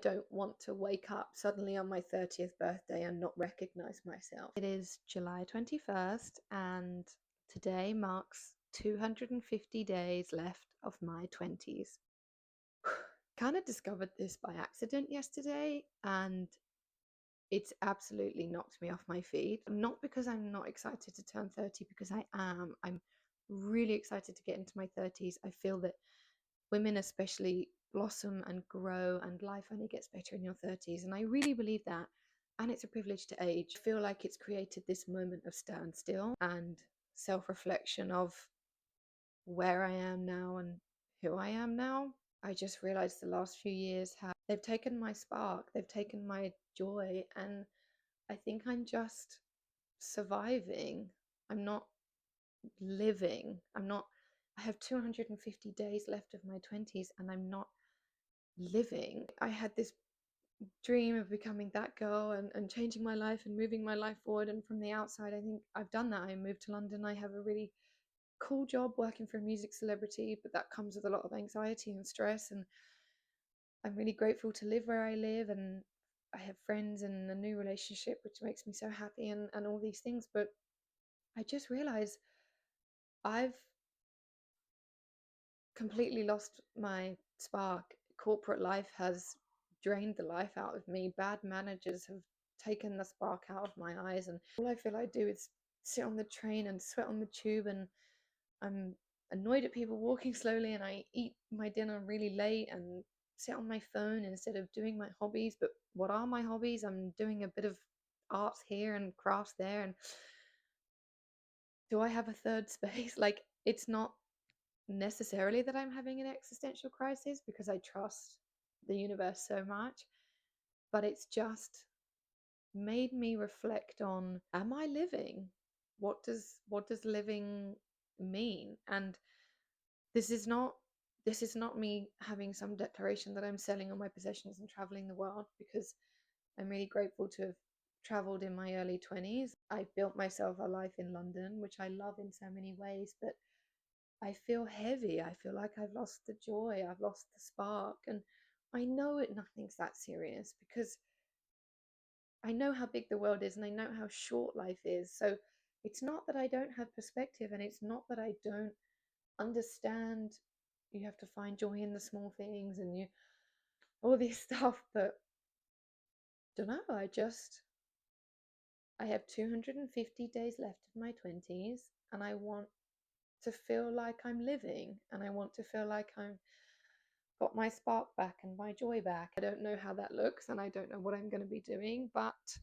don't want to wake up suddenly on my 30th birthday and not recognize myself. It is July 21st, and today marks 250 days left of my 20s. Kind of discovered this by accident yesterday, and it's absolutely knocked me off my feet. Not because I'm not excited to turn 30, because I am. I'm really excited to get into my 30s. I feel that women especially blossom and grow, and life only gets better in your 30s. And I really believe that. And it's a privilege to age. I feel like it's created this moment of standstill and self-reflection of where I am now and who I am now. I just realized the last few years how they've taken my spark, they've taken my joy, and I think I'm just surviving. I'm not living. I have 250 days left of my 20s and I'm not living. I had this dream of becoming that girl and changing my life and moving my life forward. And from the outside, I think I've done that. I moved to London. I have a really cool job working for a music celebrity, but that comes with a lot of anxiety and stress. And I'm really grateful to live where I live, and I have friends and a new relationship, which makes me so happy, and all these things. But I just realized I've completely lost my spark. Corporate life has drained the life out of me. Bad managers have taken the spark out of my eyes, and all I feel I do is sit on the train and sweat on the tube, and I'm annoyed at people walking slowly, and I eat my dinner really late and sit on my phone instead of doing my hobbies. But what are my hobbies? I'm doing a bit of arts here and crafts there, and do I have a third space? Like, it's not necessarily that I'm having an existential crisis, because I trust the universe so much, but it's just made me reflect on, am I living? What does living mean? And this is not me having some declaration that I'm selling all my possessions and traveling the world, because I'm really grateful to have traveled in my early 20s. I built myself a life in London, which I love in so many ways, but I feel heavy. I feel like I've lost the joy, I've lost the spark. And I know nothing's that serious, because I know how big the world is and I know how short life is. So it's not that I don't have perspective, and it's not that I don't understand you have to find joy in the small things and you all this stuff. But don't know, I have 250 days left of my 20s, and I want to feel like I'm living, and I want to feel like I'm got my spark back and my joy back. I don't know how that looks, and I don't know what I'm going to be doing, but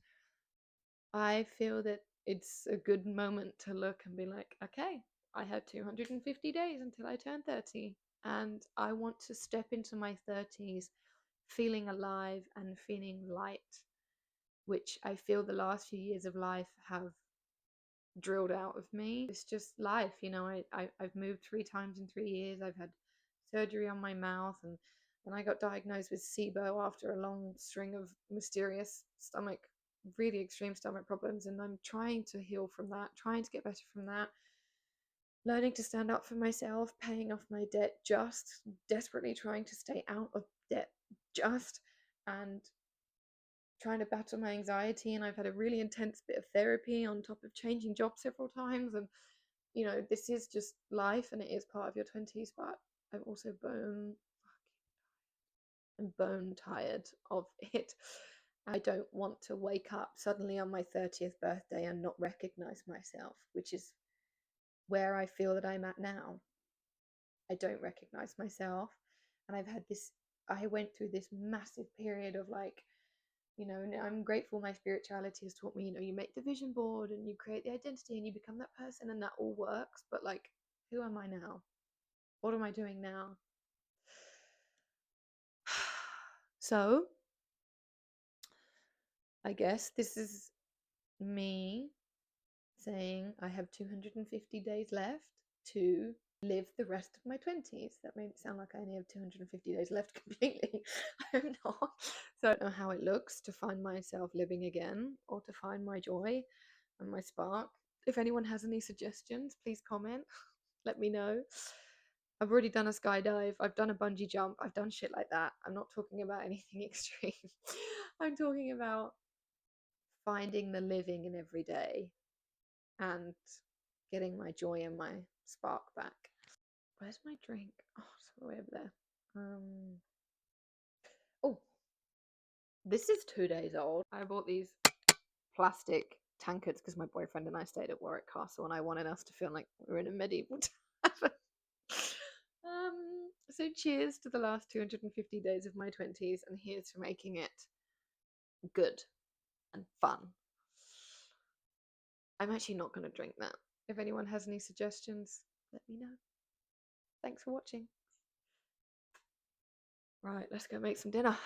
I feel that it's a good moment to look and be like, okay, I have 250 days until I turn 30, and I want to step into my 30s feeling alive and feeling light, which I feel the last few years of life have drilled out of me. It's just life, I've moved 3 times in 3 years. I've had surgery on my mouth, and then I got diagnosed with SIBO after a long string of mysterious really extreme stomach problems, and I'm trying to heal from that, trying to get better from that, learning to stand up for myself, paying off my debt, just desperately trying to stay out of debt, and trying to battle my anxiety. And I've had a really intense bit of therapy on top of changing jobs several times. And this is just life, and it is part of your 20s. But I'm also bone tired of it. I don't want to wake up suddenly on my 30th birthday and not recognize myself, which is where I feel that I'm at now. I don't recognize myself, and I went through this massive period of and I'm grateful my spirituality has taught me, you make the vision board and you create the identity and you become that person, and that all works. But who am I now? What am I doing now? So I guess this is me saying I have 250 days left to live the rest of my 20s. That made it sound like I only have 250 days left completely. I'm not. So I don't know how it looks to find myself living again, or to find my joy and my spark. If anyone has any suggestions, please comment. Let me know. I've already done a skydive. I've done a bungee jump. I've done shit like that. I'm not talking about anything extreme. I'm talking about finding the living in every day and getting my joy and my spark back. Where's my drink? Oh, it's all the way over there. Oh, this is 2 days old. I bought these plastic tankards because my boyfriend and I stayed at Warwick Castle and I wanted us to feel like we were in a medieval tavern. So cheers to the last 250 days of my 20s, and here's to making it good and fun. I'm actually not going to drink that. If anyone has any suggestions, let me know. Thanks for watching. Right, let's go make some dinner.